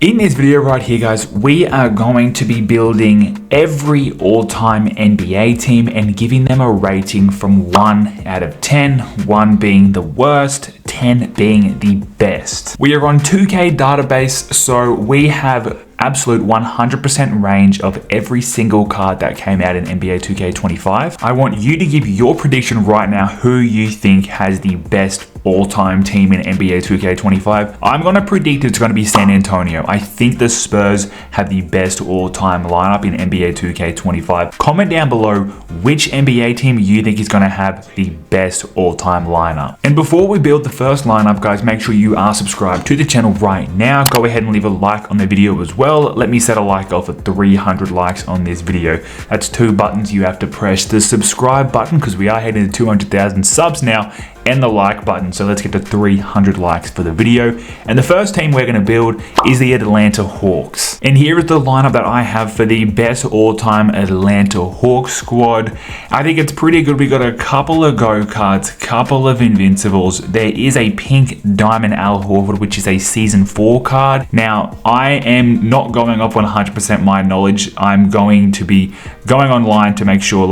In this video right here, guys, we are going to be building every all-time NBA team and giving them a rating from 1 out of 10, 1 being the worst, 10 being the best. We are on 2K database, so we have absolute 100% range of every single card that came out in NBA 2K25. I want you to give your prediction right now who you think has the best all-time team in NBA 2K25. I'm going to predict it's going to be San Antonio. I think the Spurs have the best all-time lineup in NBA 2K25. Comment down below which NBA team you think is going to have the best all-time lineup. And before we build the first lineup, guys, make sure you are subscribed to the channel right now. Go ahead and leave a like on the video as well. Let me set a like goal for 300 likes on this video. That's 2 buttons you have to press: the subscribe button, because we are heading to 200,000 subs now, and the like button. So let's get to 300 likes for the video. And the first team we're going to build is the Atlanta Hawks. And here is the lineup that I have for the best all-time Atlanta Hawks squad. I think it's pretty good. We got a couple of go cards, couple of invincibles. There is a pink diamond Al Horford, which is a season 4 card. Now, I am not going off 100% my knowledge. I'm going to be going online to make sure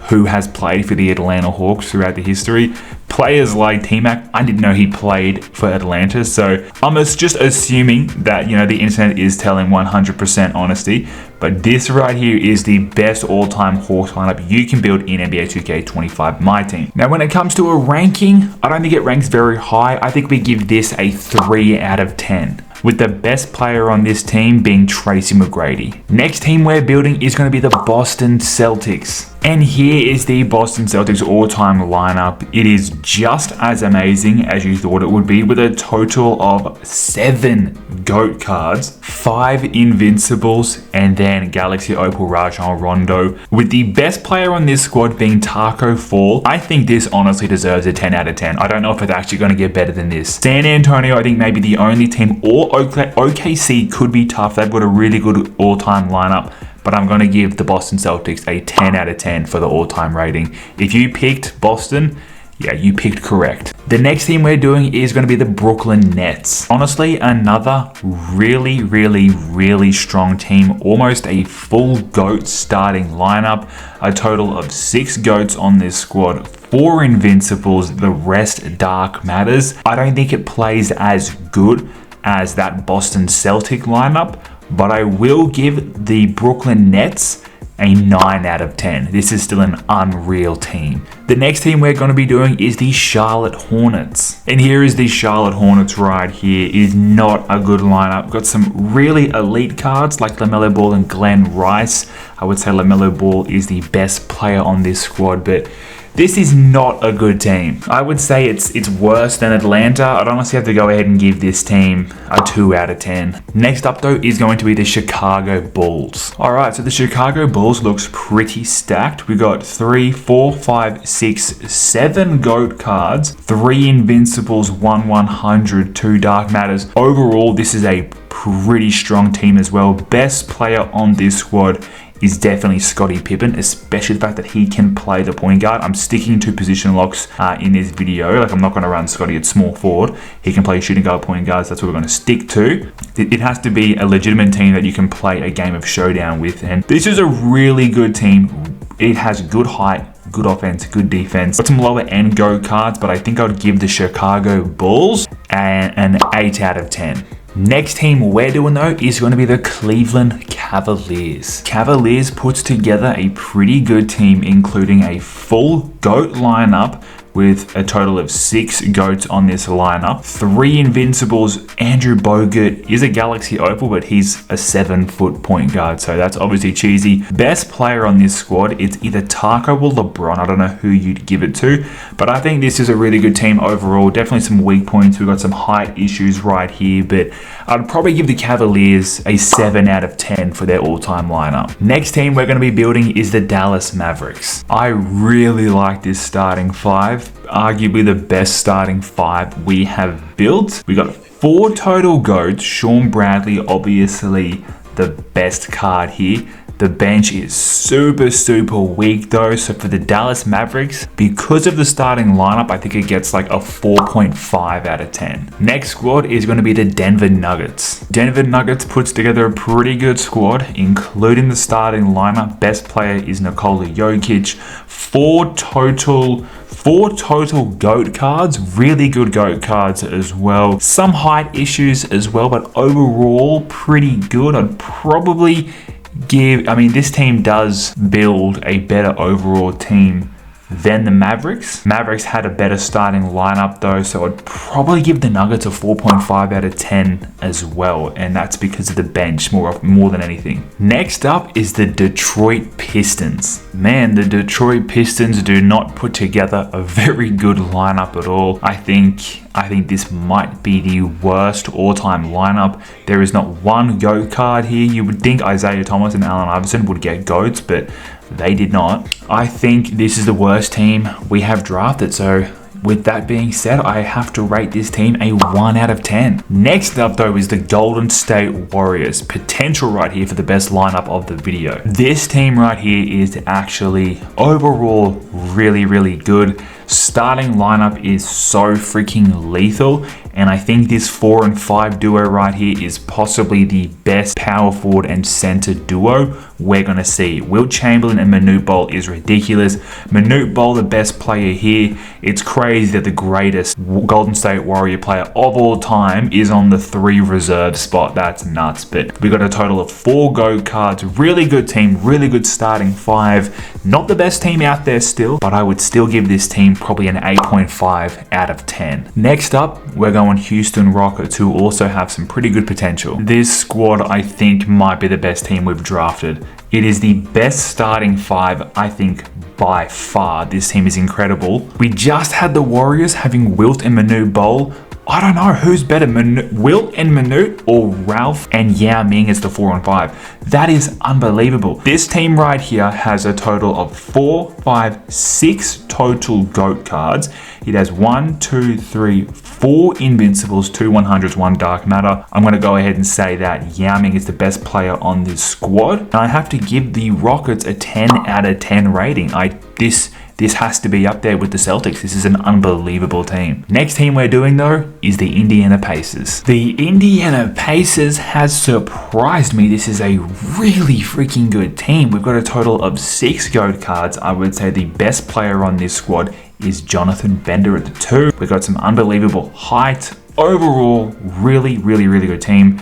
who has played for the Atlanta Hawks throughout the history. Players like T-Mac, I didn't know he played for Atlanta, so I'm just assuming that, the internet is telling 100% honesty. But this right here is the best all-time Hawks lineup you can build in NBA 2K25 MyTEAM. Now, when it comes to a ranking, I don't think it ranks very high. I think we give this a 3 out of 10. With the best player on this team being Tracy McGrady. Next team we're building is going to be the Boston Celtics. And here is the Boston Celtics all-time lineup. It is just as amazing as you thought it would be, with a total of 7 GOAT cards, 5 Invincibles, and then Galaxy Opal Rajon Rondo. With the best player on this squad being Taco Fall, I think this honestly deserves a 10 out of 10. I don't know if it's actually going to get better than this. San Antonio, I think maybe the only team, or OKC could be tough. They've got a really good all-time lineup. But I'm going to give the Boston Celtics a 10 out of 10 for the all-time rating. If you picked Boston, yeah, you picked correct. The next team we're doing is going to be the Brooklyn Nets. Honestly, another really strong team. Almost a full GOAT starting lineup. A total of 6 GOATs on this squad. 4 Invincibles, the rest dark matters. I don't think it plays as good as that Boston Celtic lineup, but I will give the Brooklyn Nets a 9 out of 10. This is still an unreal team. The next team we're going to be doing is the Charlotte Hornets. And here is the Charlotte Hornets right here. It is not a good lineup. Got some really elite cards like LaMelo Ball and Glenn Rice. I would say LaMelo Ball is the best player on this squad, but this is not a good team. I would say it's worse than Atlanta. I'd honestly have to go ahead and give this team a 2 out of 10. Next up though is going to be the Chicago Bulls. Alright, so the Chicago Bulls looks pretty stacked. We got 3, 4, 5, 6, 7 GOAT cards, 3 Invincibles, 1 100, 2 Dark Matters. Overall, this is a pretty strong team as well. Best player on this squad is definitely Scottie Pippen, especially the fact that he can play the point guard. I'm sticking to position locks in this video. I'm not going to run Scottie at small forward. He can play shooting guard, point guards. That's what we're going to stick to. It has to be a legitimate team that you can play a game of showdown with. And this is a really good team. It has good height, good offense, good defense. Got some lower end go cards, but I think I would give the Chicago Bulls an 8 out of 10. Next team we're doing though is going to be the Cleveland Cavaliers. Cavaliers puts together a pretty good team, including a full GOAT lineup with a total of 6 GOATs on this lineup. 3 Invincibles. Andrew Bogut is a Galaxy Opal, but he's a 7-foot point guard, so that's obviously cheesy. Best player on this squad, it's either Taco or LeBron. I don't know who you'd give it to, but I think this is a really good team overall. Definitely some weak points. We've got some height issues right here, but I'd probably give the Cavaliers a 7 out of 10 for their all-time lineup. Next team we're going to be building is the Dallas Mavericks. I really like this starting 5. Arguably the best starting 5 we have built. We got 4 total GOATs. Sean Bradley, obviously the best card here. The bench is super weak though. So for the Dallas Mavericks, because of the starting lineup, I think it gets like a 4.5 out of 10. Next squad is going to be the Denver Nuggets. Denver Nuggets puts together a pretty good squad, including the starting lineup. Best player is Nikola Jokic. Four total GOAT cards, really good GOAT cards as well. Some height issues as well, but overall pretty good. I'd probably this team does build a better overall team than the Mavericks. Mavericks had a better starting lineup though, so I'd probably give the Nuggets a 4.5 out of 10 as well, and that's because of the bench more than anything. Next up is the Detroit Pistons. Man, the Detroit Pistons do not put together a very good lineup at all. I think this might be the worst all-time lineup. There is not one GOAT card here. You would think Isaiah Thomas and Allen Iverson would get GOATs, but they did not. I think this is the worst team we have drafted. So with that being said, I have to rate this team a 1 out of 10. Next up though is the Golden State Warriors. Potential right here for the best lineup of the video. This team right here is actually overall really good. Starting lineup is so freaking lethal, and I think this 4 and 5 duo right here is possibly the best power forward and center duo we're gonna see. Wilt Chamberlain and Manute Bol is ridiculous. Manute Bol, the best player here. It's crazy that the greatest Golden State Warrior player of all time is on the 3 reserve spot. That's nuts. But we got a total of 4 GOAT cards. Really good team, really good starting 5. Not the best team out there still, but I would still give this team probably an 8.5 out of 10. Next up, we're going Houston Rockets, who also have some pretty good potential. This squad, I think, might be the best team we've drafted. It is the best starting 5, I think, by far. This team is incredible. We just had the Warriors having Wilt and Manute Bol. I don't know who's better, Wilt and Manute or Ralph and Yao Ming as the 4 and 5. That is unbelievable. This team right here has a total of 4, 5, 6 total GOAT cards. It has 1, 2, 3, 4 Invincibles, 2 100s, 1 Dark Matter. I'm going to go ahead and say that Yao Ming is the best player on this squad. And I have to give the Rockets a 10 out of 10 rating. This has to be up there with the Celtics. This is an unbelievable team. Next team we're doing though is the Indiana Pacers. The Indiana Pacers has surprised me. This is a really freaking good team. We've got a total of 6 GOAT cards. I would say the best player on this squad is Jonathan Bender at the 2. We've got some unbelievable height. Overall, really good team.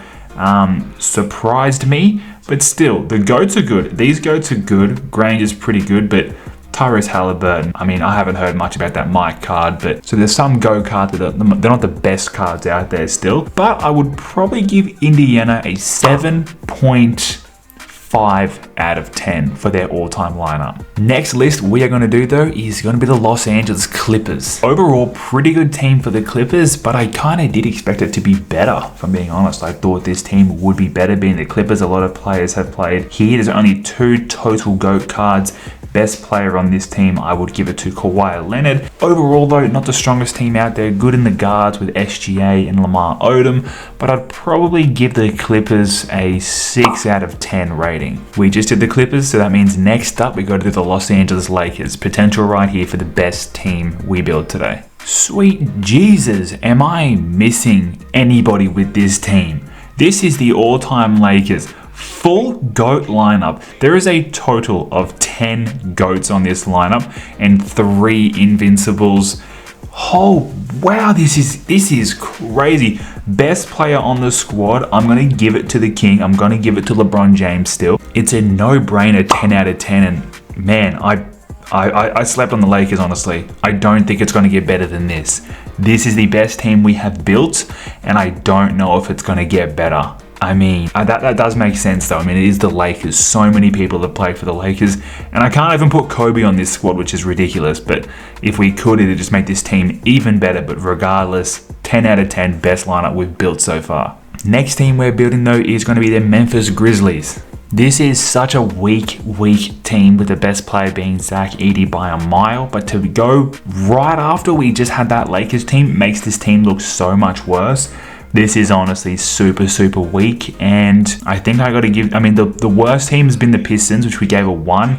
Surprised me, but still, the GOATs are good. These GOATs are good. Grange is pretty good, but Tyrese Halliburton, I mean, I haven't heard much about that Mike card, but so there's some GOAT cards that they're not the best cards out there still, but I would probably give Indiana a 7.5 out of 10 for their all-time lineup. Next list we are going to do though is going to be the Los Angeles Clippers. Overall, pretty good team for the Clippers, but I kind of did expect it to be better, if I'm being honest. I thought this team would be better being the Clippers. A lot of players have played here. There's only 2 total GOAT cards. Best player on this team, I would give it to Kawhi Leonard. Overall though, not the strongest team out there. Good in the guards with SGA and Lamar Odom, but I'd probably give the Clippers a 6 out of 10 rating. We just did the Clippers, so that means next up we got to do the Los Angeles Lakers. Potential right here for the best team we built today. Sweet Jesus, am I missing anybody with this team? This is the all-time Lakers. Full GOAT lineup. There is a total of 10 GOATs on this lineup and 3 Invincibles. Oh wow, this is crazy. Best player on the squad, I'm gonna give it to the king. I'm gonna give it to LeBron James still. It's a no-brainer 10 out of 10, and man, I slept on the Lakers, honestly. I don't think it's going to get better than this. This is the best team we have built, and I don't know if it's going to get better. I mean, that does make sense though. I mean, it is the Lakers. So many people have played for the Lakers, and I can't even put Kobe on this squad, which is ridiculous. But if we could, it'd just make this team even better. But regardless, 10 out of 10, best lineup we've built so far. Next team we're building though is going to be the Memphis Grizzlies. This is such a weak team, with the best player being Zach Edey by a mile. But to go right after we just had that Lakers team makes this team look so much worse. This is honestly super, super weak. And I think I got to give, I mean, the worst team has been the Pistons, which we gave a 1.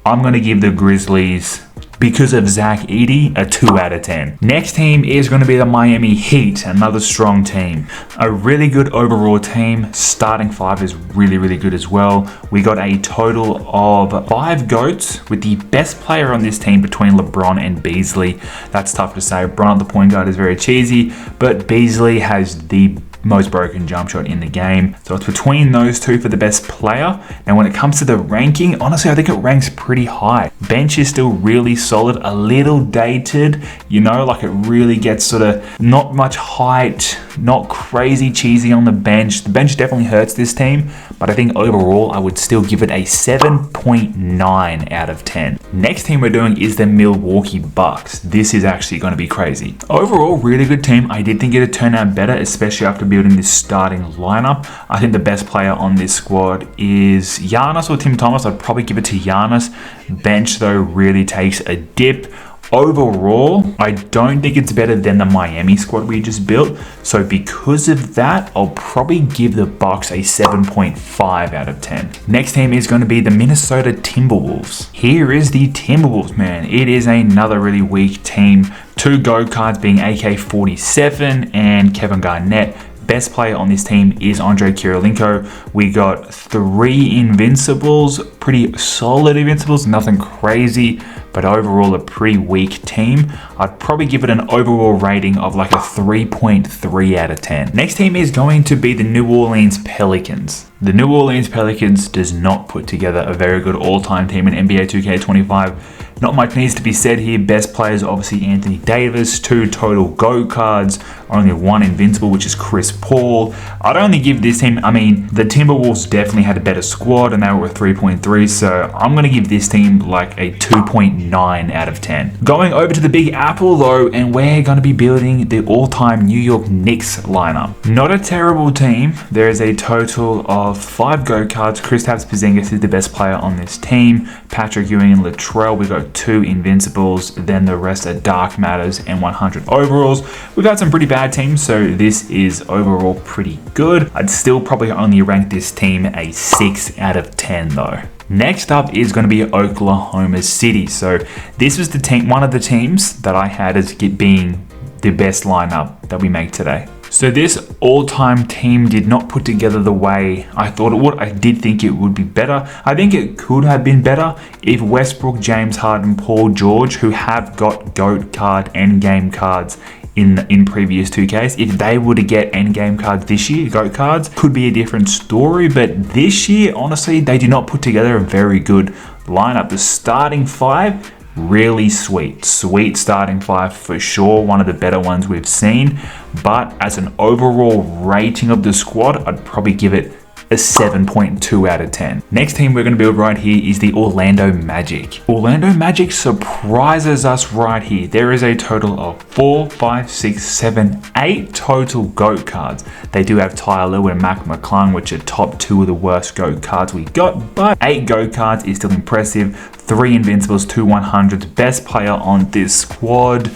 I'm going to give the Grizzlies, because of Zach Edey, a 2 out of 10. Next team is going to be the Miami Heat, another strong team. A really good overall team. Starting 5 is really, really good as well. We got a total of 5 GOATs, with the best player on this team between LeBron and Beasley. That's tough to say. LeBron, the point guard, is very cheesy, but Beasley has the most broken jump shot in the game. So it's between those two for the best player. Now when it comes to the ranking, honestly, I think it ranks pretty high. Bench is still really solid, a little dated, you know, like it really gets sort of not much height, not crazy cheesy on the bench. The bench definitely hurts this team, but I think overall I would still give it a 7.9 out of 10. Next team we're doing is the Milwaukee Bucks. This is actually going to be crazy. Overall, really good team. I did think it'd turn out better, especially after building this starting lineup. I think the best player on this squad is Giannis or Tim Thomas. I'd probably give it to Giannis. Bench though really takes a dip. Overall, I don't think it's better than the Miami squad we just built. So because of that, I'll probably give the Bucks a 7.5 out of 10. Next team is going to be the Minnesota Timberwolves. Here is the Timberwolves, man. It is another really weak team. 2 GOAT cards being AK-47 and Kevin Garnett. Best player on this team is Andre Kirilenko. We got 3 Invincibles, pretty solid Invincibles, nothing crazy, but overall a pretty weak team. I'd probably give it an overall rating of like a 3.3 out of 10. Next team is going to be the New Orleans Pelicans. The New Orleans Pelicans does not put together a very good all-time team in NBA 2K25. Not much needs to be said here. Best players obviously Anthony Davis, 2 total GOAT cards, only 1 Invincible, which is Chris Paul. I'd only give this team, I mean, the Timberwolves definitely had a better squad and they were a 3.3, so I'm going to give this team like a 2.9 out of 10. Going over to the Big Apple though, and we're going to be building the all-time New York Knicks lineup. Not a terrible team. There is a total of 5 GOAT cards. Kristaps Porzingis is the best player on this team. Patrick Ewing and Latrell, we got 2 Invincibles, then the rest are Dark Matters and 100 overalls. We've had some pretty bad teams, so this is overall pretty good. I'd still probably only rank this team a 6 out of 10 though. Next up is going to be Oklahoma City. So this was the team, one of the teams that I had as being the best lineup that we make today. So this all-time team did not put together the way I thought it would. I did think it would be better. I think it could have been better if Westbrook, James Harden, Paul George, who have got GOAT card endgame cards in previous 2Ks, if they were to get endgame cards this year, GOAT cards, could be a different story. But this year, honestly, they did not put together a very good lineup. The starting 5, really sweet starting 5 for sure, one of the better ones we've seen, but as an overall rating of the squad, I'd probably give it a 7.2 out of 10. Next team we're going to build right here is the Orlando Magic. Orlando Magic surprises us right here. There is a total of 4, 5, 6, 7, 8 total GOAT cards. They do have Tyler and Mac McClung, which are top 2 of the worst GOAT cards we got, but 8 GOAT cards is still impressive. 3 Invincibles, 2 100s. Best player on this squad,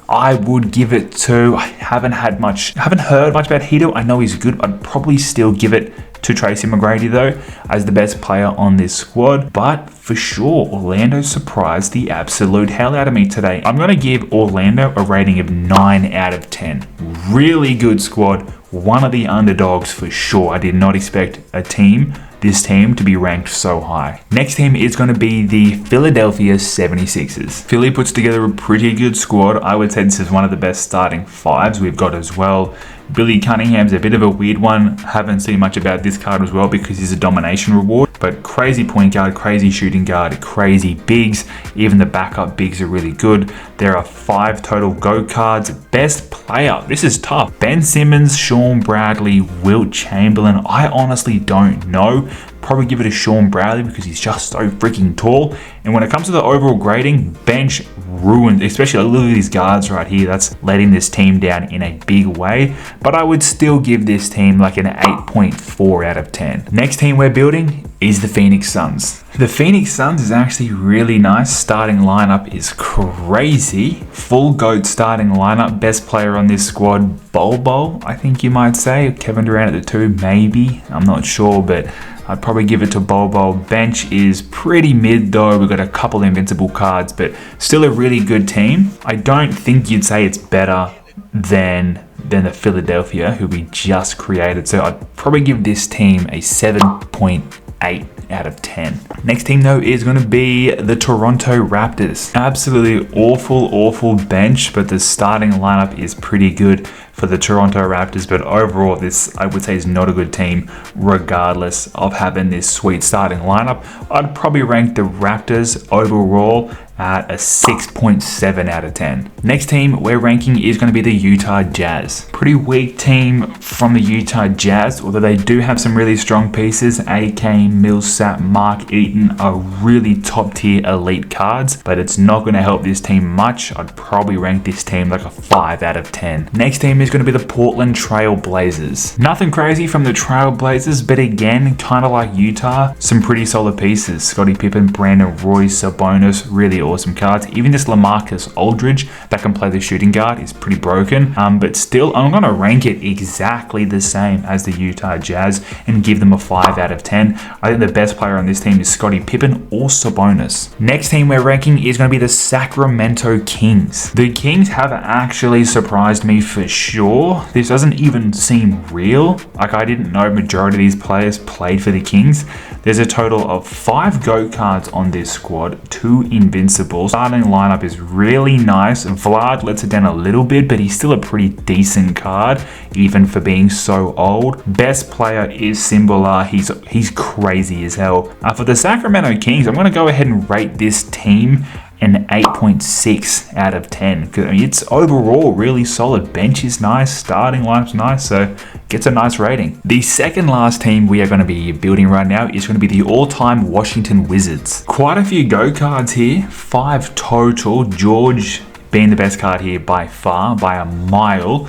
I would give it to, I haven't heard much about Hito. I know he's good. I'd probably still give it to Tracy McGrady though, as the best player on this squad. But for sure, Orlando surprised the absolute hell out of me today. I'm going to give Orlando a rating of 9 out of 10. Really good squad. One of the underdogs for sure. I did not expect this team to be ranked so high. Next team is going to be the Philadelphia 76ers. Philly puts together a pretty good squad. I would say this is one of the best starting 5s we've got as well. Billy Cunningham's a bit of a weird one. Haven't seen much about this card as well because he's a domination reward. But crazy point guard, crazy shooting guard, crazy bigs. Even the backup bigs are really good. There are 5 total GOAT cards. Best player, this is tough. Ben Simmons, Sean Bradley, Wilt Chamberlain. I honestly don't know. Probably give it to Sean Bradley because he's just so freaking tall. And when it comes to the overall grading, bench ruined, especially look at these guards right here. That's letting this team down in a big way. But I would still give this team like an 8.4 out of 10. Next team we're building is the Phoenix Suns. The Phoenix Suns is actually really nice. Starting lineup is crazy. Full GOAT starting lineup. Best player on this squad, Bol, I think you might say. Kevin Durant at the 2, maybe. I'm not sure, but I'd probably give it to Bol. Bench is pretty mid though. We've got a couple invincible cards, but still a really good team. I don't think you'd say it's better than the Philadelphia, who we just created. So I'd probably give this team a 7.8 out of 10. Next team though is going to be the Toronto Raptors. Absolutely awful bench, but the starting lineup is pretty good for the Toronto Raptors. But overall, this I would say is not a good team regardless of having this sweet starting lineup. I'd probably rank the Raptors overall at a 6.7 out of 10. Next team we're ranking is going to be the Utah Jazz. Pretty weak team from the Utah Jazz, although they do have some really strong pieces. AK, Millsap, Mark Eaton are really top tier elite cards, but it's not going to help this team much. I'd probably rank this team like a 5 out of 10. Next team is going to be the Portland Trail Blazers. Nothing crazy from the Trail Blazers, but again, kind of like Utah, some pretty solid pieces. Scottie Pippen, Brandon Roy, Sabonis, really awesome cards. Even this LaMarcus Aldridge that can play the shooting guard is pretty broken, but still I'm going to rank it exactly the same as the Utah Jazz and give them a 5 out of 10. I think the best player on this team is Scottie Pippen or Sabonis. Next team we're ranking is going to be the Sacramento Kings. The Kings have actually surprised me for sure. This doesn't even seem real. Like, I didn't know majority of these players played for the Kings. There's a total of 5 GOAT cards on this squad, 2 invincibles. Starting lineup is really nice. Vlad lets it down a little bit, but he's still a pretty decent card, even for being so old. Best player is Simbola. He's crazy as hell. For the Sacramento Kings, I'm going to go ahead and rate this team an 8.6 out of 10. I mean, it's overall really solid. Bench is nice, starting lineup's nice, so gets a nice rating. The second last team we are going to be building right now is going to be the all-time Washington Wizards. Quite a few go cards here, 5 total. George being the best card here by far, by a mile.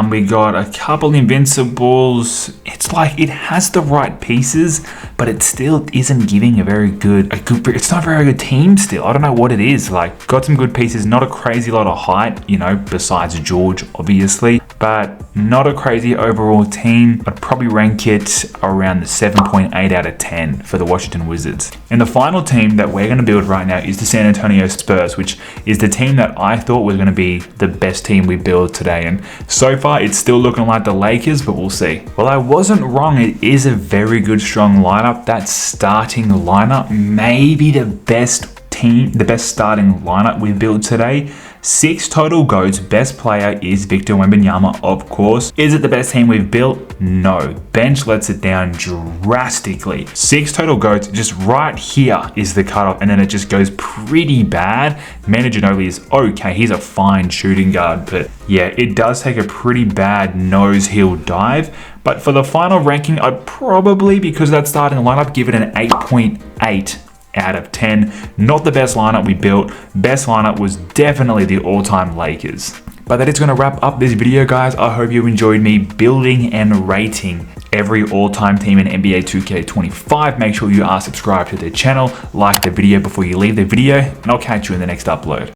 We got a couple invincibles. It's like it has the right pieces, but it still isn't giving it's not a very good team still. I don't know what it is. Like, got some good pieces, not a crazy lot of height, besides George, obviously, but not a crazy overall team. I'd probably rank it around the 7.8 out of 10 for the Washington Wizards. And the final team that we're going to build right now is the San Antonio Spurs, which is the team that I thought was going to be the best team we build today. And so far, it's still looking like the Lakers, but we'll see. Well, I wasn't wrong. It is a very good, strong lineup. That starting lineup, maybe the best starting lineup we built today. 6 total GOATs. Best player is Victor Wembanyama, of course. Is it the best team we've built? No. Bench lets it down drastically. 6 total GOATs. Just right here is the cutoff, and then it just goes pretty bad. Manu Ginobili is okay. He's a fine shooting guard, but yeah, it does take a pretty bad nose heel dive. But for the final ranking, I'd probably, because of that starting lineup, give it an 8.8 out of 10. Not the best lineup we built. Best lineup was definitely the all-time Lakers. But that is going to wrap up this video, guys. I hope you enjoyed me building and rating every all-time team in NBA 2K25. Make sure you are subscribed to the channel, like the video before you leave the video, and I'll catch you in the next upload.